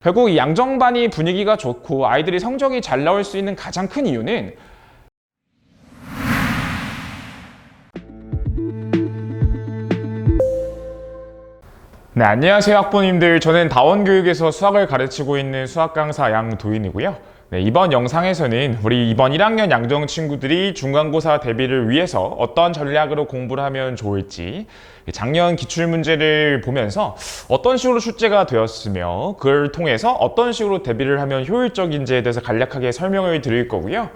결국 이 양정반이 분위기가 좋고 아이들이 성적이 잘 나올 수 있는 가장 큰 이유는 네, 안녕하세요 학부모님들. 저는 다원교육에서 수학을 가르치고 있는 수학 강사 양도인이고요. 네, 이번 영상에서는 우리 이번 1학년 양정 친구들이 중간고사 대비를 위해서 어떤 전략으로 공부를 하면 좋을지, 작년 기출문제를 보면서 어떤 식으로 출제가 되었으며 그걸 통해서 어떤 식으로 대비를 하면 효율적인지에 대해서 간략하게 설명을 드릴 거고요.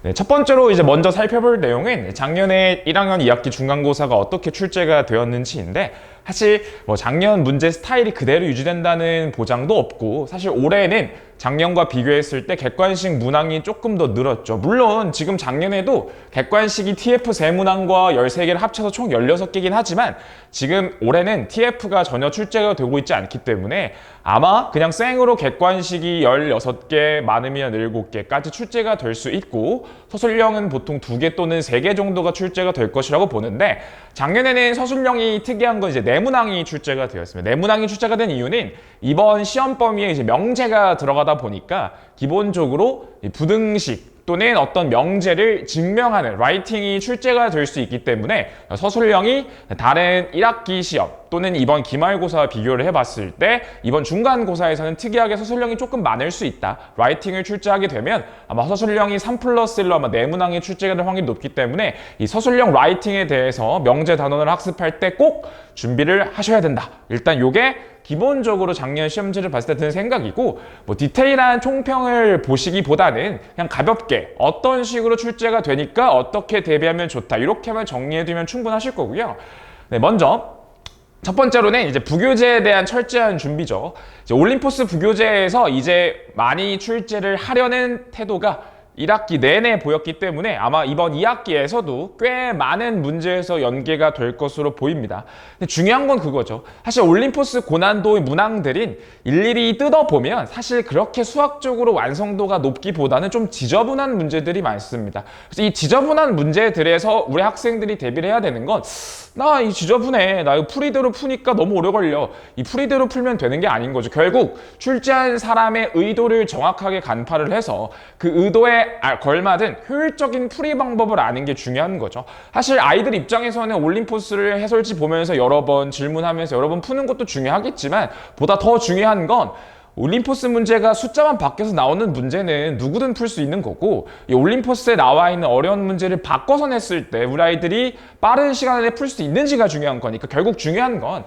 네, 첫 번째로 이제 먼저 살펴볼 내용은 작년에 1학년 2학기 중간고사가 어떻게 출제가 되었는지인데, 사실 작년 문제 스타일이 그대로 유지된다는 보장도 없고, 사실 올해는 작년과 비교했을 때 객관식 문항이 조금 더 늘었죠. 물론 지금 작년에도 객관식이 TF 3문항과 13개를 합쳐서 총 16개긴 하지만 지금 올해는 TF가 전혀 출제가 되고 있지 않기 때문에 아마 그냥 생으로 객관식이 16개, 많으면 7개까지 출제가 될 수 있고, 서술형은 보통 2개 또는 3개 정도가 출제가 될 것이라고 보는데, 작년에는 서술형이 특이한 건 이제 내문항이 출제가 되었습니다. 내문항이 출제가 된 이유는 이번 시험 범위에 이제 명제가 들어가다 보니까 기본적으로 부등식 또는 어떤 명제를 증명하는 라이팅이 출제가 될 수 있기 때문에 서술형이 다른 1학기 시험 또는 이번 기말고사와 비교를 해봤을 때 이번 중간고사에서는 특이하게 서술형이 조금 많을 수 있다. 라이팅을 출제하게 되면 아마 서술형이 3+1로 아마 내문항이 출제가 될 확률이 높기 때문에 이 서술형 라이팅에 대해서 명제 단원을 학습할 때 꼭 준비를 하셔야 된다. 일단 요게 기본적으로 작년 시험지를 봤을 때 드는 생각이고, 디테일한 총평을 보시기보다는 그냥 가볍게 어떤 식으로 출제가 되니까 어떻게 대비하면 좋다, 이렇게만 정리해두면 충분하실 거고요. 네, 먼저 첫 번째로는 이제 부교재에 대한 철저한 준비죠. 이제 올림포스 부교재에서 이제 많이 출제를 하려는 태도가 1학기 내내 보였기 때문에 아마 이번 2학기에서도 꽤 많은 문제에서 연계가 될 것으로 보입니다. 근데 중요한 건 그거죠. 사실 올림포스 고난도의 문항들인 일일이 뜯어보면 사실 그렇게 수학적으로 완성도가 높기보다는 좀 지저분한 문제들이 많습니다. 그래서 이 지저분한 문제들에서 우리 학생들이 대비를 해야 되는 건, 나 이 지저분해, 나 이거 풀이대로 푸니까 너무 오래 걸려, 이 풀이대로 풀면 되는 게 아닌 거죠. 결국 출제한 사람의 의도를 정확하게 간파를 해서 그 의도에 걸맞은 효율적인 풀이 방법을 아는 게 중요한 거죠. 사실 아이들 입장에서는 올림포스를 해설지 보면서 여러 번 질문하면서 여러 번 푸는 것도 중요하겠지만, 보다 더 중요한 건 올림포스 문제가 숫자만 바뀌어서 나오는 문제는 누구든 풀 수 있는 거고, 이 올림포스에 나와 있는 어려운 문제를 바꿔서 냈을 때 우리 아이들이 빠른 시간 안에 풀 수 있는지가 중요한 거니까, 결국 중요한 건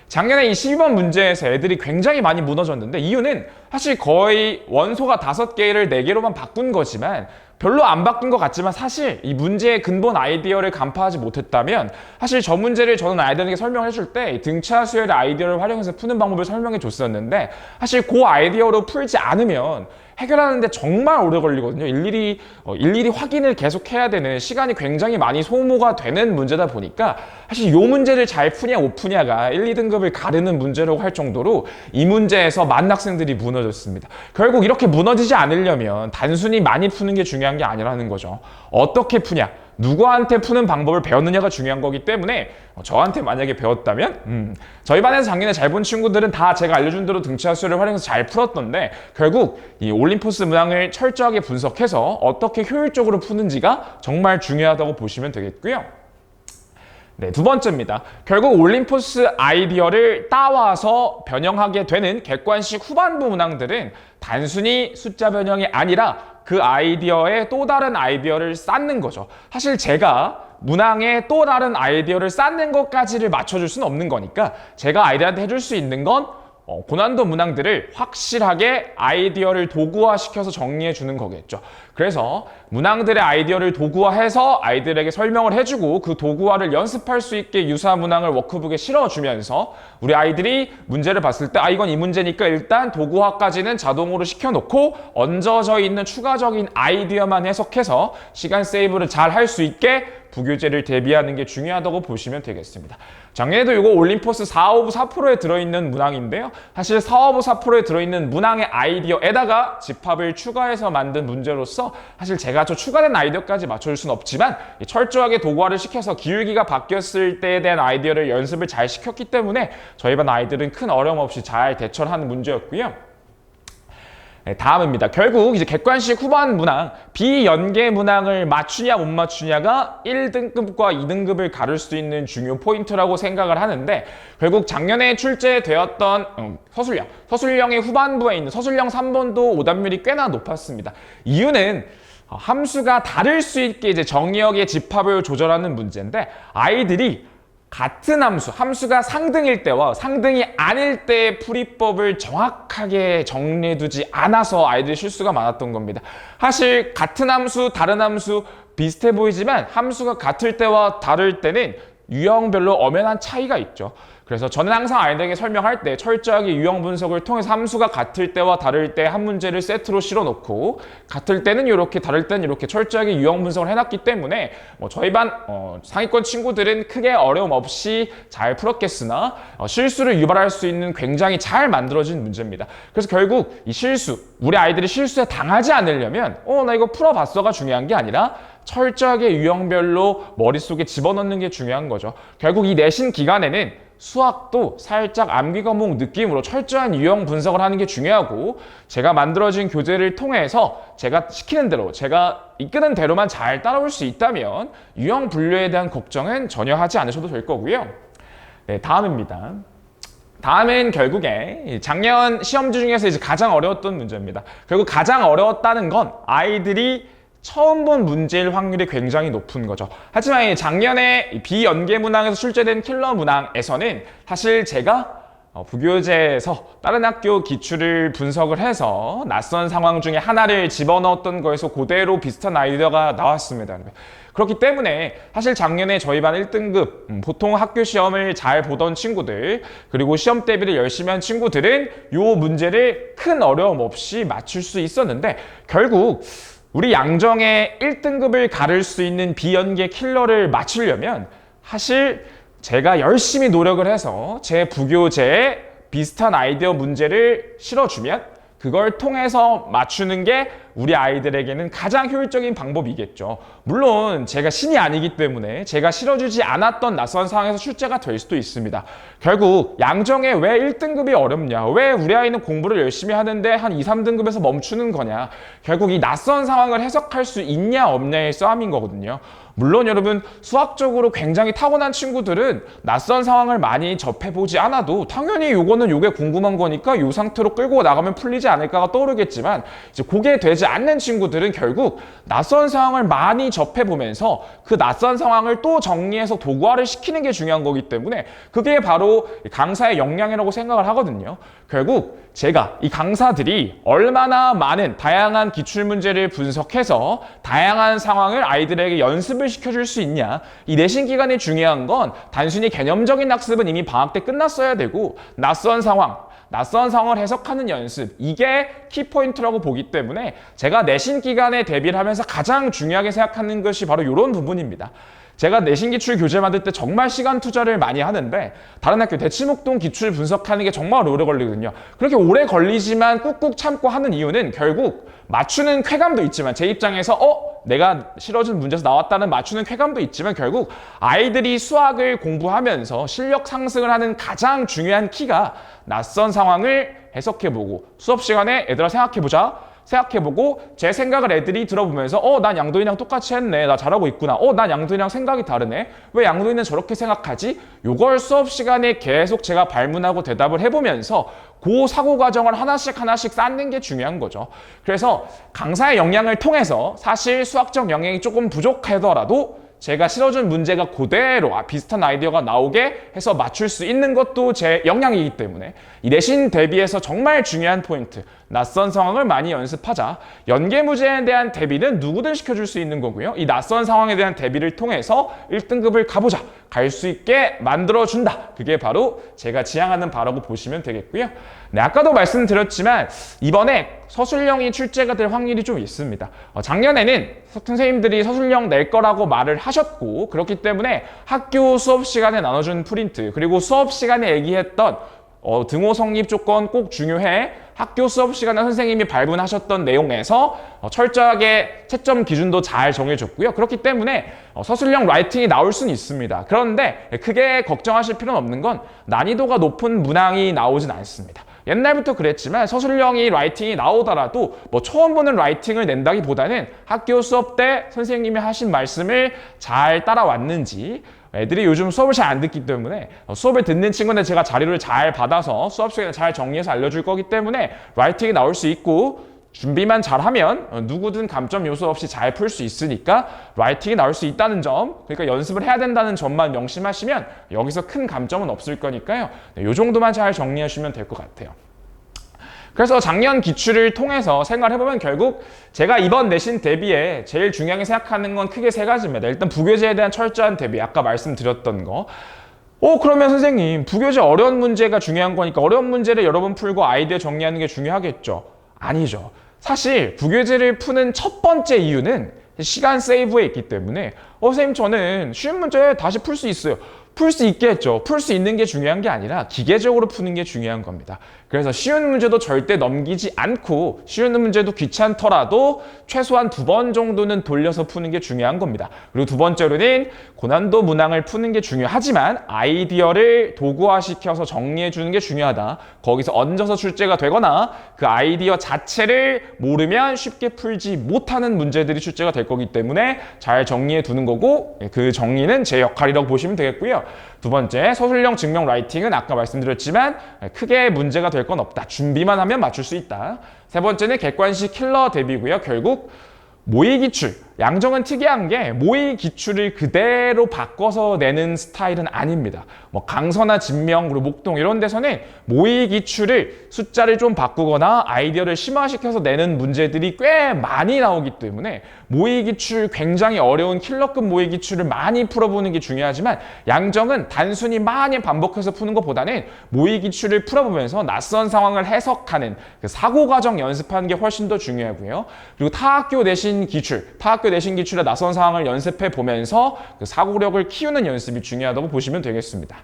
작년에 이 12번 문제에서 애들이 굉장히 많이 무너졌는데, 이유는 사실 거의 원소가 5개를 4개로만 바꾼 거지만 별로 안 바뀐 것 같지만, 사실 이 문제의 근본 아이디어를 간파하지 못했다면, 사실 저 문제를 저는 아이들에게 설명해 줄 때 등차 수열의 아이디어를 활용해서 푸는 방법을 설명해 줬었는데, 사실 그 아이디어로 풀지 않으면 해결하는데 정말 오래 걸리거든요. 일일이 확인을 계속 해야 되는 시간이 굉장히 많이 소모가 되는 문제다 보니까, 사실 이 문제를 잘 푸냐 못 푸냐가 1, 2등급을 가르는 문제라고 할 정도로 이 문제에서 많은 학생들이 무너졌습니다. 결국 이렇게 무너지지 않으려면 단순히 많이 푸는 게 중요한 게 아니라는 거죠. 어떻게 푸냐, 누구한테 푸는 방법을 배웠느냐가 중요한 거기 때문에, 저한테 만약에 배웠다면 저희 반에서 작년에 잘 본 친구들은 다 제가 알려준 대로 등차 수열을 활용해서 잘 풀었던데, 결국 이 올림포스 문항을 철저하게 분석해서 어떻게 효율적으로 푸는지가 정말 중요하다고 보시면 되겠고요. 네, 두 번째입니다. 결국 올림포스 아이디어를 따와서 변형하게 되는 객관식 후반부 문항들은 단순히 숫자 변형이 아니라 그 아이디어에 또 다른 아이디어를 쌓는 거죠. 사실 제가 문항에 또 다른 아이디어를 쌓는 것까지를 맞춰줄 수는 없는 거니까, 제가 아이들한테 해줄 수 있는 건 고난도 문항들을 확실하게 아이디어를 도구화시켜서 정리해 주는 거겠죠. 그래서 문항들의 아이디어를 도구화해서 아이들에게 설명을 해주고, 그 도구화를 연습할 수 있게 유사한 문항을 워크북에 실어주면서 우리 아이들이 문제를 봤을 때, 이건 이 문제니까 일단 도구화까지는 자동으로 시켜놓고 얹어져 있는 추가적인 아이디어만 해석해서 시간 세이브를 잘 할 수 있게 부교재를 대비하는 게 중요하다고 보시면 되겠습니다. 작년에도 이거 올림포스 4호부 4%에 들어있는 문항인데요. 사실 4호부 4%에 들어있는 문항의 아이디어에다가 집합을 추가해서 만든 문제로서, 사실 제가 저 추가된 아이디어까지 맞춰줄 수는 없지만 철저하게 도구화를 시켜서 기울기가 바뀌었을 때에 대한 아이디어를 연습을 잘 시켰기 때문에 저희 반 아이들은 큰 어려움 없이 잘 대처를 하는 문제였고요. 네, 다음입니다. 결국 이제 객관식 후반 문항, 비연계 문항을 맞추냐 못 맞추냐가 1등급과 2등급을 가를 수 있는 중요 포인트라고 생각을 하는데, 결국 작년에 출제되었던 서술형의 후반부에 있는 서술형 3번도 오답률이 꽤나 높았습니다. 이유는 함수가 다를 수 있게 이제 정의역의 집합을 조절하는 문제인데, 아이들이 같은 함수가 상등일 때와 상등이 아닐 때의 풀이법을 정확하게 정리해두지 않아서 아이들이 실수가 많았던 겁니다. 사실 같은 함수, 다른 함수 비슷해 보이지만 함수가 같을 때와 다를 때는 유형별로 엄연한 차이가 있죠. 그래서 저는 항상 아이들에게 설명할 때 철저하게 유형 분석을 통해서 함수가 같을 때와 다를 때 한 문제를 세트로 실어놓고, 같을 때는 이렇게 다를 때는 이렇게 철저하게 유형 분석을 해놨기 때문에 저희 반 상위권 친구들은 크게 어려움 없이 잘 풀었겠으나 실수를 유발할 수 있는 굉장히 잘 만들어진 문제입니다. 그래서 결국 이 우리 아이들이 실수에 당하지 않으려면 나 이거 풀어봤어가 중요한 게 아니라 철저하게 유형별로 머릿속에 집어넣는 게 중요한 거죠. 결국 이 내신 기간에는 수학도 살짝 암기 과목 느낌으로 철저한 유형 분석을 하는 게 중요하고, 제가 만들어진 교재를 통해서 제가 시키는 대로, 제가 이끄는 대로만 잘 따라올 수 있다면 유형 분류에 대한 걱정은 전혀 하지 않으셔도 될 거고요. 네, 다음입니다. 다음은 결국에 작년 시험지 중에서 이제 가장 어려웠던 문제입니다. 결국 가장 어려웠다는 건 아이들이 처음 본 문제일 확률이 굉장히 높은 거죠. 하지만 작년에 비연계 문항에서 출제된 킬러 문항에서는 사실 제가 부교재에서 다른 학교 기출을 분석을 해서 낯선 상황 중에 하나를 집어넣었던 거에서 그대로 비슷한 아이디어가 나왔습니다. 그렇기 때문에 사실 작년에 저희 반 1등급 보통 학교 시험을 잘 보던 친구들, 그리고 시험 대비를 열심히 한 친구들은 이 문제를 큰 어려움 없이 맞출 수 있었는데, 결국 우리 양정의 1등급을 가를 수 있는 비연계 킬러를 맞추려면 사실 제가 열심히 노력을 해서 제 부교재에 비슷한 아이디어 문제를 실어주면 그걸 통해서 맞추는 게 우리 아이들에게는 가장 효율적인 방법이겠죠. 물론 제가 신이 아니기 때문에 제가 실어주지 않았던 낯선 상황에서 출제가 될 수도 있습니다. 결국 양정에 왜 1등급이 어렵냐, 왜 우리 아이는 공부를 열심히 하는데 한 2, 3등급에서 멈추는 거냐, 결국 이 낯선 상황을 해석할 수 있냐 없냐의 싸움인 거거든요. 물론 여러분 수학적으로 굉장히 타고난 친구들은 낯선 상황을 많이 접해보지 않아도 당연히 요게 궁금한 거니까 요 상태로 끌고 나가면 풀리지 않을까가 떠오르겠지만, 이제 그게 되지 않는 친구들은 결국 낯선 상황을 많이 접해보면서 그 낯선 상황을 또 정리해서 도구화를 시키는 게 중요한 거기 때문에 그게 바로 강사의 역량이라고 생각을 하거든요. 결국 제가 이 강사들이 얼마나 많은 다양한 기출문제를 분석해서 다양한 상황을 아이들에게 연습을 시켜줄 수 있냐, 이 내신 기간이 중요한 건 단순히 개념적인 학습은 이미 방학 때 끝났어야 되고 낯선 상황을 해석하는 연습, 이게 키포인트라고 보기 때문에 제가 내신 기간에 대비를 하면서 가장 중요하게 생각하는 것이 바로 이런 부분입니다. 제가 내신 기출 교재 만들 때 정말 시간 투자를 많이 하는데 다른 학교 대치목동 기출 분석하는 게 정말 오래 걸리거든요. 그렇게 오래 걸리지만 꾹꾹 참고 하는 이유는 결국 맞추는 쾌감도 있지만, 제 입장에서 내가 실어준 문제에서 나왔다는 맞추는 쾌감도 있지만, 결국 아이들이 수학을 공부하면서 실력 상승을 하는 가장 중요한 키가 낯선 상황을 해석해보고, 수업 시간에 얘들아 생각해보고 제 생각을 애들이 들어보면서 난 양도인이랑 똑같이 했네, 나 잘하고 있구나, 난 양도인이랑 생각이 다르네, 왜 양도인은 저렇게 생각하지? 요걸 수업 시간에 계속 제가 발문하고 대답을 해보면서 그 사고 과정을 하나씩 쌓는 게 중요한 거죠. 그래서 강사의 역량을 통해서 사실 수학적 역량이 조금 부족하더라도 제가 실어준 문제가 그대로 비슷한 아이디어가 나오게 해서 맞출 수 있는 것도 제 역량이기 때문에 이 내신 대비에서 정말 중요한 포인트, 낯선 상황을 많이 연습하자. 연계무제에 대한 대비는 누구든 시켜줄 수 있는 거고요. 이 낯선 상황에 대한 대비를 통해서 1등급을 가보자, 갈 수 있게 만들어준다. 그게 바로 제가 지향하는 바라고 보시면 되겠고요. 네, 아까도 말씀드렸지만 이번에 서술형이 출제가 될 확률이 좀 있습니다. 작년에는 선생님들이 서술형 낼 거라고 말을 하셨고, 그렇기 때문에 학교 수업 시간에 나눠준 프린트, 그리고 수업 시간에 얘기했던 등호 성립 조건 꼭 중요해, 학교 수업 시간에 선생님이 발문하셨던 내용에서 철저하게 채점 기준도 잘 정해줬고요. 그렇기 때문에 서술형 라이팅이 나올 수는 있습니다. 그런데 크게 걱정하실 필요는 없는 건 난이도가 높은 문항이 나오진 않습니다. 옛날부터 그랬지만 서술형이 라이팅이 나오더라도 뭐 처음 보는 라이팅을 낸다기보다는 학교 수업 때 선생님이 하신 말씀을 잘 따라왔는지, 애들이 요즘 수업을 잘 안 듣기 때문에 수업을 듣는 친구는 제가 자료를 잘 받아서 수업 시간에 잘 정리해서 알려줄 거기 때문에 라이팅이 나올 수 있고, 준비만 잘하면 누구든 감점 요소 없이 잘 풀 수 있으니까 라이팅이 나올 수 있다는 점, 그러니까 연습을 해야 된다는 점만 명심하시면 여기서 큰 감점은 없을 거니까요. 네, 요 정도만 잘 정리하시면 될 것 같아요. 그래서 작년 기출을 통해서 생각해보면 결국 제가 이번 내신 대비에 제일 중요하게 생각하는 건 크게 세 가지입니다. 일단 부교재에 대한 철저한 대비, 아까 말씀드렸던 거. 그러면 선생님, 부교재 어려운 문제가 중요한 거니까 어려운 문제를 여러 번 풀고 아이디어 정리하는 게 중요하겠죠? 아니죠. 사실 부교재를 푸는 첫 번째 이유는 시간 세이브에 있기 때문에 선생님 저는 쉬운 문제 다시 풀 수 있어요. 풀 수 있겠죠. 풀 수 있는 게 중요한 게 아니라 기계적으로 푸는 게 중요한 겁니다. 그래서 쉬운 문제도 절대 넘기지 않고 쉬운 문제도 귀찮더라도 최소한 2번 정도는 돌려서 푸는 게 중요한 겁니다. 그리고 두 번째로는 고난도 문항을 푸는 게 중요하지만 아이디어를 도구화시켜서 정리해 주는 게 중요하다. 거기서 얹어서 출제가 되거나 그 아이디어 자체를 모르면 쉽게 풀지 못하는 문제들이 출제가 될 거기 때문에 잘 정리해 두는 거고, 그 정리는 제 역할이라고 보시면 되겠고요. 두 번째, 서술형 증명 라이팅은 아까 말씀드렸지만 크게 문제가 될 건 없다. 준비만 하면 맞출 수 있다. 세 번째는 객관식 킬러 대비고요. 결국 모의 기출, 양정은 특이한 게 모의 기출을 그대로 바꿔서 내는 스타일은 아닙니다. 뭐 강서나 진명, 그리고 목동 이런 데서는 모의 기출을 숫자를 좀 바꾸거나 아이디어를 심화시켜서 내는 문제들이 꽤 많이 나오기 때문에 모의 기출, 굉장히 어려운 킬러급 모의 기출을 많이 풀어보는 게 중요하지만 양정은 단순히 많이 반복해서 푸는 것보다는 모의 기출을 풀어보면서 낯선 상황을 해석하는 그 사고 과정 연습하는 게 훨씬 더 중요하고요. 그리고 타학교 내신 기출의 낯선 상황을 연습해 보면서 그 사고력을 키우는 연습이 중요하다고 보시면 되겠습니다.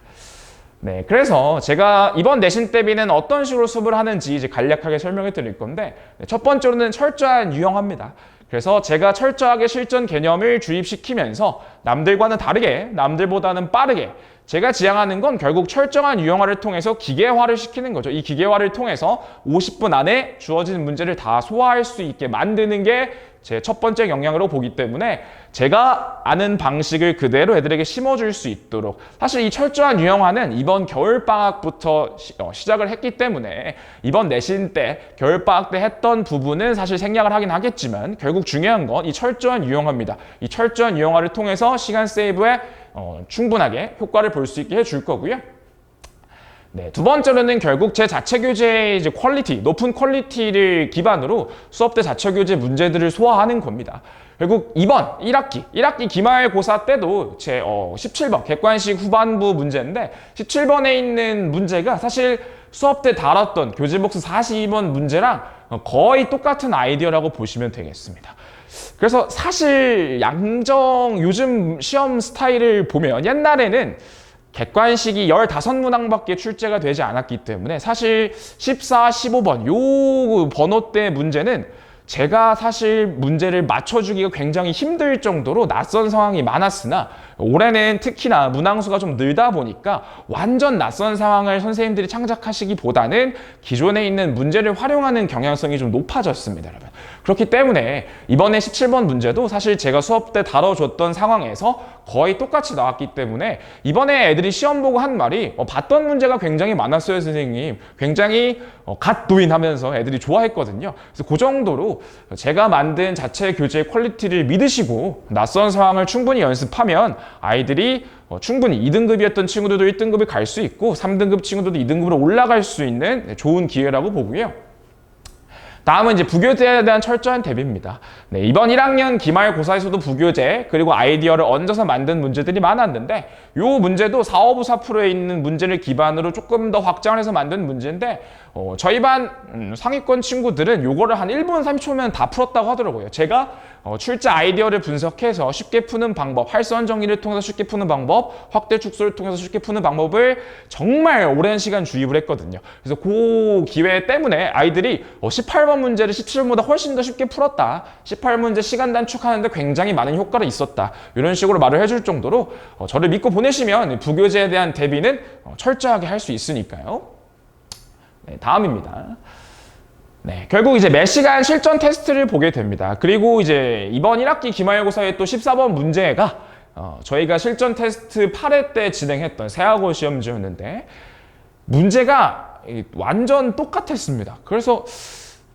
네, 그래서 제가 이번 내신 대비는 어떤 식으로 수업을 하는지 이제 간략하게 설명해 드릴 건데, 첫 번째로는 철저한 유형화입니다. 그래서 제가 철저하게 실전 개념을 주입시키면서 남들과는 다르게, 남들보다는 빠르게 제가 지향하는 건 결국 철저한 유형화를 통해서 기계화를 시키는 거죠. 이 기계화를 통해서 50분 안에 주어진 문제를 다 소화할 수 있게 만드는 게 제 첫 번째 역량으로 보기 때문에 제가 아는 방식을 그대로 애들에게 심어줄 수 있도록, 사실 이 철저한 유형화는 이번 겨울방학부터 시작을 했기 때문에 이번 내신 때 겨울방학 때 했던 부분은 사실 생략을 하긴 하겠지만 결국 중요한 건 이 철저한 유형화입니다. 이 철저한 유형화를 통해서 시간 세이브에 충분하게 효과를 볼 수 있게 해줄 거고요. 네, 두 번째로는 결국 제 자체 교재의 이제 퀄리티, 높은 퀄리티를 기반으로 수업 때 자체 교재 문제들을 소화하는 겁니다. 결국 이번 1학기 기말고사 때도 제 17번 객관식 후반부 문제인데 17번에 있는 문제가 사실 수업 때 다뤘던 교재복수 42번 문제랑 거의 똑같은 아이디어라고 보시면 되겠습니다. 그래서 사실 양정 요즘 시험 스타일을 보면 옛날에는 객관식이 15문항밖에 출제가 되지 않았기 때문에 사실 14, 15번 요 번호대 문제는 제가 사실 문제를 맞춰주기가 굉장히 힘들 정도로 낯선 상황이 많았으나 올해는 특히나 문항수가 좀 늘다 보니까 완전 낯선 상황을 선생님들이 창작하시기보다는 기존에 있는 문제를 활용하는 경향성이 좀 높아졌습니다, 여러분. 그렇기 때문에 이번에 17번 문제도 사실 제가 수업 때 다뤄줬던 상황에서 거의 똑같이 나왔기 때문에 이번에 애들이 시험 보고 한 말이 봤던 문제가 굉장히 많았어요, 선생님. 굉장히 갓도인하면서 애들이 좋아했거든요. 그래서 그 정도로 제가 만든 자체 교재의 퀄리티를 믿으시고 낯선 상황을 충분히 연습하면 아이들이 충분히 2등급이었던 친구들도 1등급을 갈 수 있고 3등급 친구들도 2등급으로 올라갈 수 있는 좋은 기회라고 보고요. 다음은 이제 부교재에 대한 철저한 대비입니다. 네, 이번 1학년 기말고사에서도 부교재 그리고 아이디어를 얹어서 만든 문제들이 많았는데 이 문제도 4594%에 있는 문제를 기반으로 조금 더 확장을 해서 만든 문제인데 저희 반 상위권 친구들은 요거를 한 1분 30초면 다 풀었다고 하더라고요. 제가 출제 아이디어를 분석해서 쉽게 푸는 방법, 할선 정리를 통해서 쉽게 푸는 방법, 확대 축소를 통해서 쉽게 푸는 방법을 정말 오랜 시간 주입을 했거든요. 그래서 그 기회 때문에 아이들이 18번 문제를 17번보다 훨씬 더 쉽게 풀었다. 18문제 시간 단축하는데 굉장히 많은 효과가 있었다. 이런 식으로 말을 해줄 정도로 저를 믿고 보내시면 부교재에 대한 대비는 철저하게 할 수 있으니까요. 네, 다음입니다. 네, 결국 이제 매 시간 실전 테스트를 보게 됩니다. 그리고 이제 이번 1학기 기말고사의 또 14번 문제가 저희가 실전 테스트 8회 때 진행했던 세학어 시험지였는데 문제가 완전 똑같았습니다. 그래서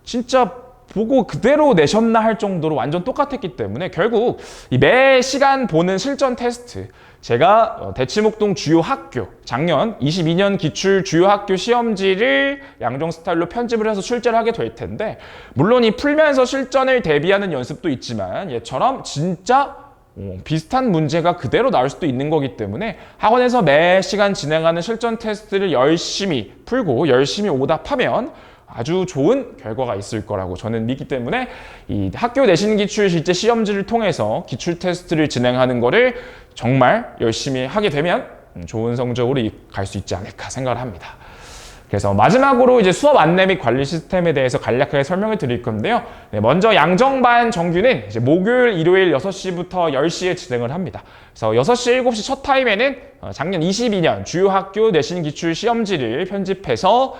진짜 보고 그대로 내셨나 할 정도로 완전 똑같았기 때문에 결국 이 매 시간 보는 실전 테스트 제가 대치목동 주요 학교 작년 22년 기출 주요 학교 시험지를 양정 스타일로 편집을 해서 출제를 하게 될 텐데 물론 이 풀면서 실전을 대비하는 연습도 있지만 얘처럼 진짜 비슷한 문제가 그대로 나올 수도 있는 거기 때문에 학원에서 매 시간 진행하는 실전 테스트를 열심히 풀고 열심히 오답하면 아주 좋은 결과가 있을 거라고 저는 믿기 때문에 이 학교 내신 기출 실제 시험지를 통해서 기출 테스트를 진행하는 거를 정말 열심히 하게 되면 좋은 성적으로 갈 수 있지 않을까 생각을 합니다. 그래서 마지막으로 이제 수업 안내 및 관리 시스템에 대해서 간략하게 설명을 드릴 건데요. 네, 먼저 양정반 정규는 이제 목요일, 일요일 6시부터 10시에 진행을 합니다. 그래서 6시, 7시 첫 타임에는 작년 22년 주요 학교 내신 기출 시험지를 편집해서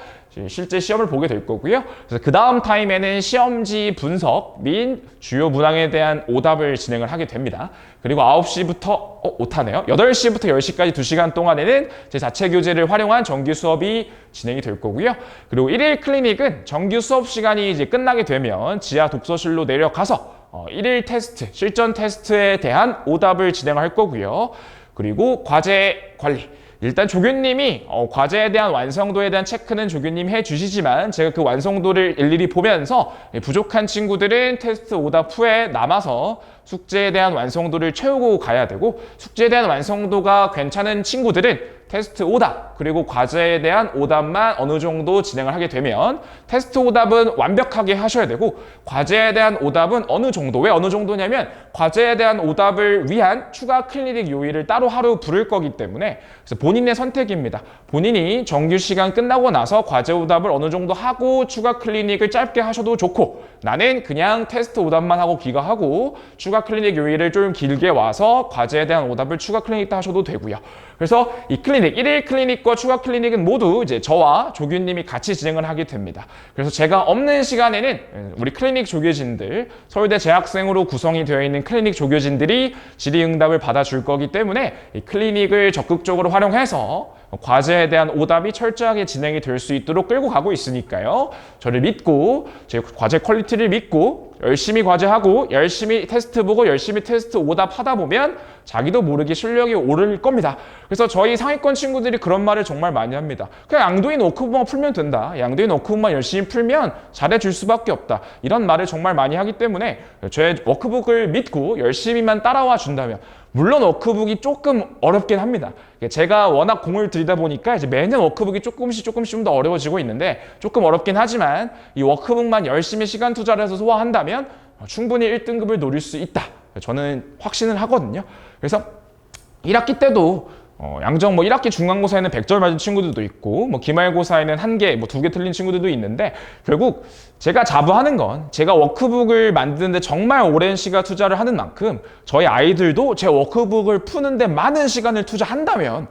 실제 시험을 보게 될 거고요. 그래서 그 다음 타임에는 시험지 분석 및 주요 문항에 대한 오답을 진행을 하게 됩니다. 그리고 9시부터 오타네요. 8시부터 10시까지 2시간 동안에는 제 자체 교재를 활용한 정규 수업이 진행이 될 거고요. 그리고 1일 클리닉은 정규 수업 시간이 이제 끝나게 되면 지하 독서실로 내려가서 1일 테스트, 실전 테스트에 대한 오답을 진행할 거고요. 그리고 과제 관리. 일단 조교님이 과제에 대한 완성도에 대한 체크는 조교님이 해주시지만 제가 그 완성도를 일일이 보면서 부족한 친구들은 테스트 오답 후에 남아서 숙제에 대한 완성도를 채우고 가야 되고 숙제에 대한 완성도가 괜찮은 친구들은 테스트 오답 그리고 과제에 대한 오답만 어느 정도 진행을 하게 되면 테스트 오답은 완벽하게 하셔야 되고 과제에 대한 오답은 어느 정도, 왜 어느 정도냐면 과제에 대한 오답을 위한 추가 클리닉 요일을 따로 하루 부를 거기 때문에 그래서 본인의 선택입니다. 본인이 정규 시간 끝나고 나서 과제 오답을 어느 정도 하고 추가 클리닉을 짧게 하셔도 좋고 나는 그냥 테스트 오답만 하고 귀가하고 추가 클리닉 요일을 좀 길게 와서 과제에 대한 오답을 추가 클리닉도 하셔도 되고요. 그래서 이 클리닉, 1일 클리닉과 추가 클리닉은 모두 이제 저와 조교님이 같이 진행을 하게 됩니다. 그래서 제가 없는 시간에는 우리 클리닉 조교진들, 서울대 재학생으로 구성이 되어 있는 클리닉 조교진들이 질의응답을 받아줄 거기 때문에 이 클리닉을 적극적으로 활용해서 과제에 대한 오답이 철저하게 진행이 될 수 있도록 끌고 가고 있으니까요. 저를 믿고 제 과제 퀄리티를 믿고 열심히 과제하고 열심히 테스트 보고 열심히 테스트 오답하다 보면 자기도 모르게 실력이 오를 겁니다. 그래서 저희 상위권 친구들이 그런 말을 정말 많이 합니다. 그냥 양도인 워크북만 풀면 된다. 양도인 워크북만 열심히 풀면 잘해줄 수밖에 없다. 이런 말을 정말 많이 하기 때문에 제 워크북을 믿고 열심히만 따라와 준다면 물론 워크북이 조금 어렵긴 합니다. 제가 워낙 공을 들이다 보니까 이제 매년 워크북이 조금씩 좀 더 어려워지고 있는데 조금 어렵긴 하지만 이 워크북만 열심히 시간 투자를 해서 소화한다면 충분히 1등급을 노릴 수 있다. 저는 확신을 하거든요. 그래서 1학기 때도 양정 1학기 중간고사에는 100점 맞은 친구들도 있고 기말고사에는 1개, 2개 틀린 친구들도 있는데 결국 제가 자부하는 건 제가 워크북을 만드는데 정말 오랜 시간 투자를 하는 만큼 저희 아이들도 제 워크북을 푸는데 많은 시간을 투자한다면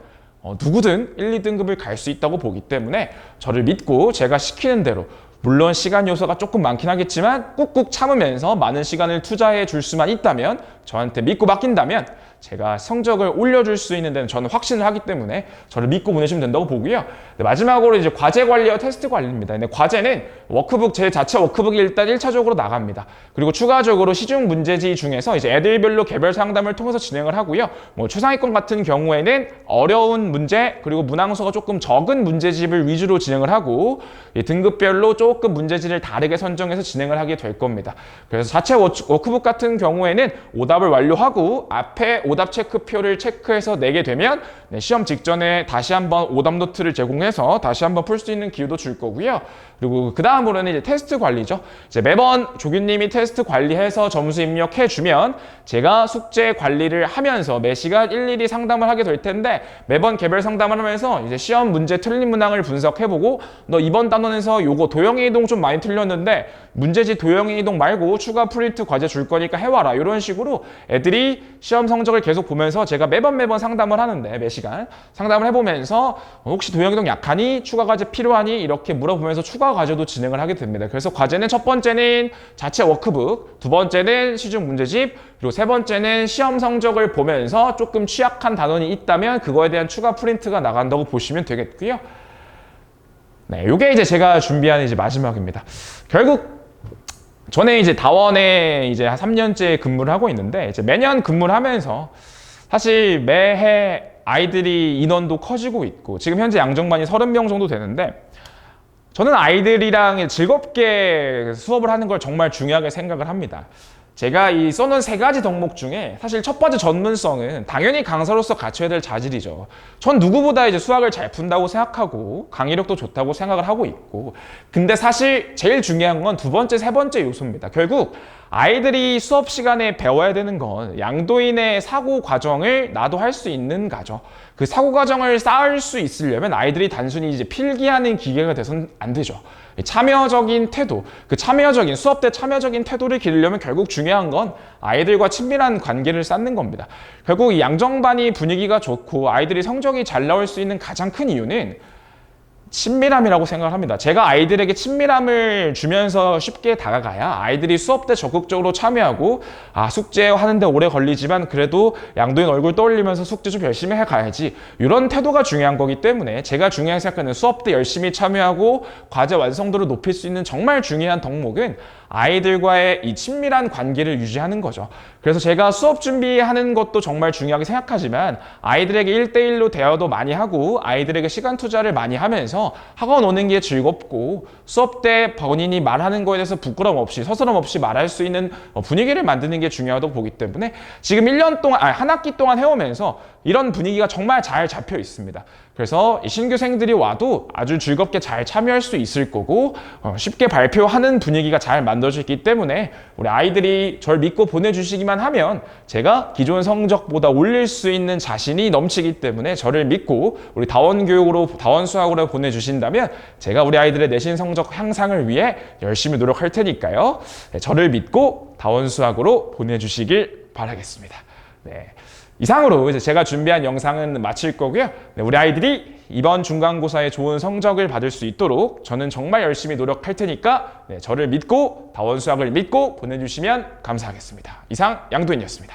누구든 1, 2등급을 갈 수 있다고 보기 때문에 저를 믿고 제가 시키는 대로 물론 시간 요소가 조금 많긴 하겠지만 꾹꾹 참으면서 많은 시간을 투자해 줄 수만 있다면 저한테 믿고 맡긴다면 제가 성적을 올려줄 수 있는 데는 저는 확신을 하기 때문에 저를 믿고 보내시면 된다고 보고요. 마지막으로 이제 과제 관리와 테스트 관리입니다. 근데 과제는 워크북, 제 자체 워크북이 일단 1차적으로 나갑니다. 그리고 추가적으로 시중 문제지 중에서 이제 애들별로 개별 상담을 통해서 진행을 하고요. 최상위권 같은 경우에는 어려운 문제 그리고 문항수가 조금 적은 문제집을 위주로 진행을 하고 등급별로 조금 문제지를 다르게 선정해서 진행을 하게 될 겁니다. 그래서 자체 워크북 같은 경우에는 오답을 완료하고 앞에 오답 체크표를 체크해서 내게 되면 시험 직전에 다시 한번 오답 노트를 제공해서 다시 한번 풀 수 있는 기회도 줄 거고요. 그리고 그 다음으로는 이제 테스트 관리죠. 이제 매번 조교님이 테스트 관리해서 점수 입력해 주면 제가 숙제 관리를 하면서 매 시간 일일이 상담을 하게 될 텐데 매번 개별 상담을 하면서 이제 시험 문제 틀린 문항을 분석해보고 너 이번 단원에서 요거 도형의 이동 좀 많이 틀렸는데 문제지 도형의 이동 말고 추가 프린트 과제 줄 거니까 해와라. 이런 식으로 애들이 시험 성적을 성적을 계속 보면서 제가 매번 상담을 하는데, 매 시간 상담을 해보면서 혹시 도형이동 약하니? 추가 과제 필요하니? 이렇게 물어보면서 추가 과제도 진행을 하게 됩니다. 그래서 과제는 첫 번째는 자체 워크북, 두 번째는 시중 문제집, 그리고 세 번째는 시험 성적을 보면서 조금 취약한 단원이 있다면 그거에 대한 추가 프린트가 나간다고 보시면 되겠고요. 네, 요게 이제 제가 준비한 이제 마지막입니다. 결국 저는 이제 다원에 이제 한 3년째 근무를 하고 있는데, 이제 매년 근무를 하면서 사실 매해 아이들이 인원도 커지고 있고, 지금 현재 양정반이 30명 정도 되는데, 저는 아이들이랑 즐겁게 수업을 하는 걸 정말 중요하게 생각을 합니다. 제가 이 써놓은 3가지 덕목 중에 사실 첫 번째 전문성은 당연히 강사로서 갖춰야 될 자질이죠. 전 누구보다 이제 수학을 잘 푼다고 생각하고 강의력도 좋다고 생각을 하고 있고, 근데 사실 제일 중요한 건 두 번째, 세 번째 요소입니다. 결국 아이들이 수업 시간에 배워야 되는 건 양도인의 사고 과정을 나도 할 수 있는가죠. 그 사고 과정을 쌓을 수 있으려면 아이들이 단순히 이제 필기하는 기계가 돼서는 안 되죠. 참여적인 태도, 그 참여적인 수업 때 참여적인 태도를 기르려면 결국 중요한 건 아이들과 친밀한 관계를 쌓는 겁니다. 결국 이 양정반이 분위기가 좋고 아이들이 성적이 잘 나올 수 있는 가장 큰 이유는 친밀함이라고 생각을 합니다. 제가 아이들에게 친밀함을 주면서 쉽게 다가가야 아이들이 수업 때 적극적으로 참여하고, 숙제 하는데 오래 걸리지만 그래도 양도인 얼굴 떠올리면서 숙제 좀 열심히 해가야지, 이런 태도가 중요한 거기 때문에 제가 중요하게 생각하는 수업 때 열심히 참여하고 과제 완성도를 높일 수 있는 정말 중요한 덕목은 아이들과의 이 친밀한 관계를 유지하는 거죠. 그래서 제가 수업 준비하는 것도 정말 중요하게 생각하지만 아이들에게 1대1로 대화도 많이 하고 아이들에게 시간 투자를 많이 하면서 학원 오는 게 즐겁고, 수업 때 본인이 말하는 거에 대해서 부끄럼 없이 서스럼 없이 말할 수 있는 분위기를 만드는 게 중요하다고 보기 때문에 지금 1년 동안, 한 학기 동안 해오면서 이런 분위기가 정말 잘 잡혀 있습니다. 그래서 신규생들이 와도 아주 즐겁게 잘 참여할 수 있을 거고, 쉽게 발표하는 분위기가 잘 만들어져 있기 때문에 우리 아이들이 절 믿고 보내주시기만 하면 제가 기존 성적보다 올릴 수 있는 자신이 넘치기 때문에 저를 믿고 우리 다원교육으로, 다원수학으로 보내주신다면 제가 우리 아이들의 내신 성적 향상을 위해 열심히 노력할 테니까요. 네, 저를 믿고 다원수학으로 보내주시길 바라겠습니다. 네. 이상으로 이제 제가 준비한 영상은 마칠 거고요. 네, 우리 아이들이 이번 중간고사에 좋은 성적을 받을 수 있도록 저는 정말 열심히 노력할 테니까, 네, 저를 믿고 다원수학을 믿고 보내주시면 감사하겠습니다. 이상 양도인이었습니다.